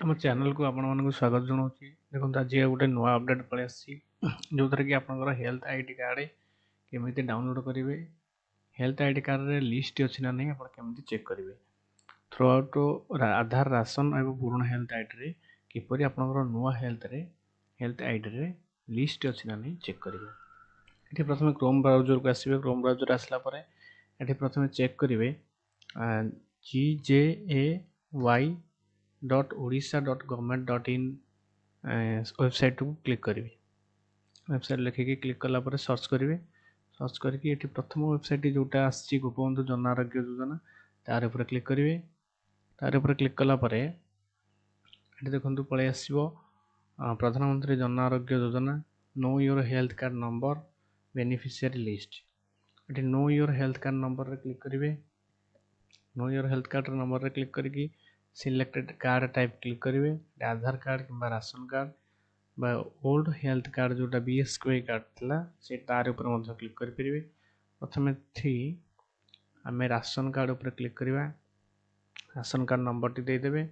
ଆମ ଚ୍ୟାନେଲକୁ ଆପଣମାନଙ୍କୁ ସ୍ୱାଗତ ଜଣାଉଛି। ଦେଖନ୍ତୁ ଆଜି ଗୋଟେ ନୂଆ ଅପଡେଟ୍ ପଳେଇ ଆସିଛି, ଯେଉଁଥିରେ କି ଆପଣଙ୍କର ହେଲ୍ଥ ଆଇଡି କାର୍ଡ଼ କେମିତି ଡାଉନଲୋଡ଼ କରିବେ, ହେଲ୍ଥ ଆଇଡି କାର୍ଡ଼ରେ ଲିଷ୍ଟ ଅଛି ନା ନାହିଁ ଆପଣ କେମିତି ଚେକ୍ କରିବେ। ଥ୍ରୁ ଆଉଟ୍ ଆଧାର, ରାସନ ଏବଂ ପୁରୁଣା ହେଲ୍ଥ ଆଇଡିରେ କିପରି ଆପଣଙ୍କର ନୂଆ ହେଲ୍ଥ ଆଇଡିରେ ଲିଷ୍ଟ ଅଛି ନା ନାହିଁ ଚେକ୍ କରିବେ। ଏଠି ପ୍ରଥମେ କ୍ରୋମ୍ ବ୍ରାଉଜରକୁ ଆସିବେ। କ୍ରୋମ୍ ବ୍ରାଉଜର ଆସିଲା ପରେ ଏଠି ପ୍ରଥମେ ଚେକ୍ କରିବେ gjay.odisha.government.in वेबसाइट को क्लिक करेंगे। वेबसाइट लिखिकी क्लिक कला पर सर्च करेंगे। सर्च करके ये प्रथम वेबसाइट जोटा आसी गोपबंधु जन आरोग्य योजना तार ऊपर क्लिक करेंगे। तार ऊपर क्लिक कला पर ये देखो पलि आसो प्रधानमंत्री Jan Arogya Yojana, know your health card number, beneficiary list. ये know your health card number click करेंगे। Know your health card number click करके सिलेक्टेड कार्ड टाइप क्लिक करेंगे। आधार कार्ड कि राशन कार्ड बा ओल्ड हेल्थ कार्ड जोटा बीएसके कार्ड था से तार ऊपर क्लिक करेंगे। प्रथम थी आम राशन कार्ड ऊपर क्लिक करवा। राशन कार्ड नंबर टी देदेवे।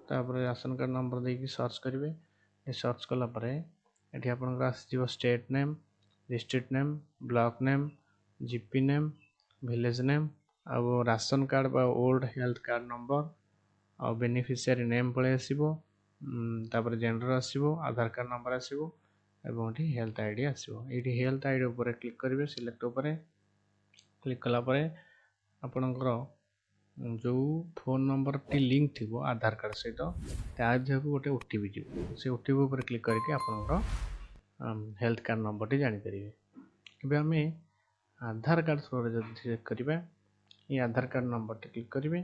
तापर राशन कार्ड नंबर देकी सर्च करेंगे। सर्च कलापर ये आपंकर आसो state name, district name, block name, GP name, village name, आ राशन कार्ड बा ओल्ड हेल्थ कार्ड नंबर आ बेनिफिशियरी नेम पलि आसो। तापर जेंडर आसो, आधार कार्ड नंबर आसो एवं हेल्थ आईडी आसो। ये हेल्थ आईडी ऊपर क्लिक करेंगे। सिलेक्ट ऊपर क्लिक कलापर आपणकर जो फोन नंबर टी लिंक थी आधार कार्ड सहित तादेह को गोटे ओटीपी जीव। से ओटीपी ऊपर क्लिक करके आपणकर हेल्थ कार्ड नंबर टी जानीपर। ଏବେ ଆମେ आधार कार्ड थ्रू जब चेक करवा, ये आधार कार्ड नंबर टी क्लिक करेंगे।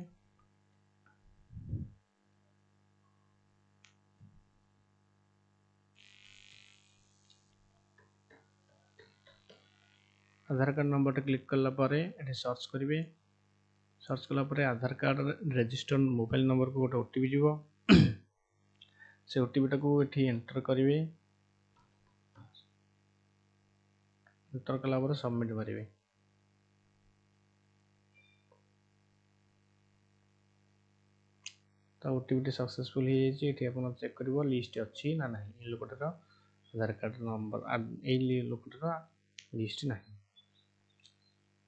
Aadhaar card number T click कला पर ये सर्च करेंगे। सर्च कला पर आधार कार्ड रजिस्टर्ड मोबाइल नंबर को गोटे ओटीपी जीव। से ओटीपी टाको ये एंटर करेंगे। एंटर कला पर सबमिट मारेंगे। तो ओटीपी सक्सेसफुल हो जाए। आप चेक कर लिस्ट अच्छी ना ना लोकटर आधार कार्ड नंबर ये लोकटर लिस्ट ना।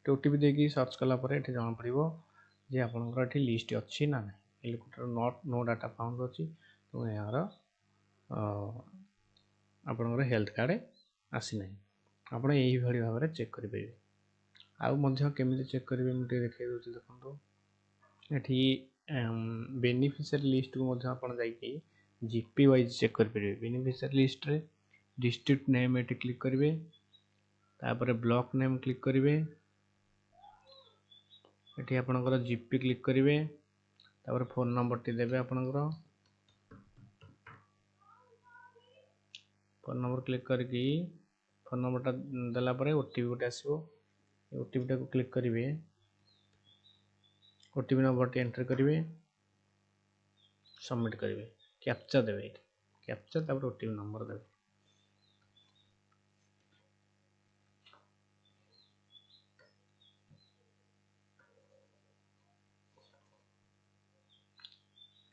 तो ओटीपी देकी सर्च कला पर ये जना पड़ो जे आपंकर ये लिस्ट अच्छी ना ना। ये लोकटर नो डाटा फाउंड अच्छी। तो यार आपंकर हेल्थ कार्ड आसी ना। आप यही भाव में चेक करेंगे। आउ केमी चेक करेंगे मुझे देखा दूसरी। देखो ये बेनिफिशियरी लिस्ट को जाकि जीपी वाइज चेक करेंगे। बेनिफिशियरी लिस्ट रे डिस्ट्रिक्ट नेम ये क्लिक करेंगे। तापर ब्लॉक नेम क्लिक करेंगे। ये आपंकर जीपी क्लिक करेंगे। तापर फोन नंबर टी देवे। आपंकर फोन नंबर क्लिक करके फोन नंबर देलापर ओटीपी गोटे आसो। ओटीपी टाको क्लिक करेंगे। ओटीपी नंबर टी एंटर करेंगे। सबमिट करेंगे। कैप्चा देवे। कैप्चा तापर ओटीपी नंबर देवे।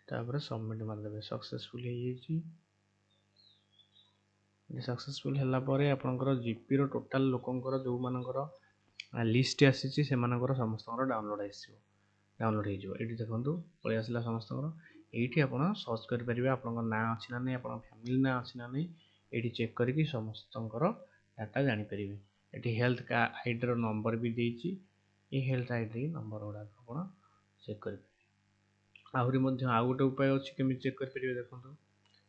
तापर सबमिट मारदेवे। सक्सेसफुल सक्सेसफुल है आपंकर जीपी रो टोटाल लोकंकर जो मानकर लिस्ट आसी से समस्त डाउनलोड डाउनलोड हो देखो पलि आसला समस्त। ये आप सर्च करेंगे आप ना अच्छी ना नहीं, आप फैमिली ना अच्छी ना नहीं, ये चेक करके समस्त डाटा जानीपर। ये हेल्थ आईडी नंबर भी देती। ये हेल्थ आईडी नंबर गुड़ा आप चेक करेंगे। आहरी आउ गोटे उपाय अच्छी केमी चेक करेंगे। देखो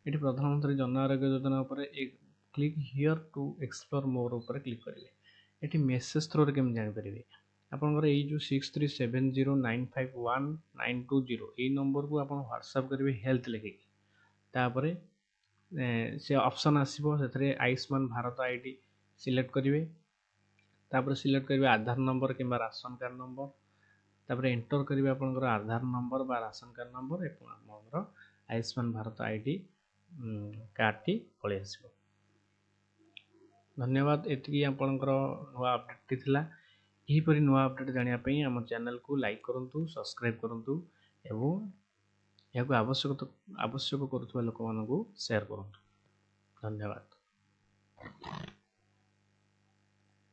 ये प्रधानमंत्री जन आरोग्य योजना उपर एक click here to explore more ऊपर क्लिक करेंगे। ये मेसेज थ्रू केमी जानीपर आपंकर ये जो 6370951920 ये नंबर को आप व्हाट्सएप करेंगे हेल्थ लिखिकी। तापर से ऑप्शन आसो से आयुष्मान भारत आईडी सिलेक्ट करेंगे। तापर सिलेक्ट करेंगे आधार नंबर कि राशन कार्ड नंबर। तापर एंटर करेंगे आपंकर आधार नंबर बा राशन कार्ड नंबर एवं Ayushman Bharat ID card T पलि आसो। धन्यवाद। एति आपंकर नुआ अपडेट थी। ଏହିପରି ନୂଆ ଅପଡେଟ୍ ଜାଣିବା ପାଇଁ ଆମ ଚ୍ୟାନେଲକୁ ଲାଇକ୍ କରନ୍ତୁ, ସବସ୍କ୍ରାଇବ୍ କରନ୍ତୁ ଏବଂ ଏହାକୁ ଆବଶ୍ୟକ କରୁଥିବା ଲୋକମାନଙ୍କୁ ସେୟାର କରନ୍ତୁ। ଧନ୍ୟବାଦ।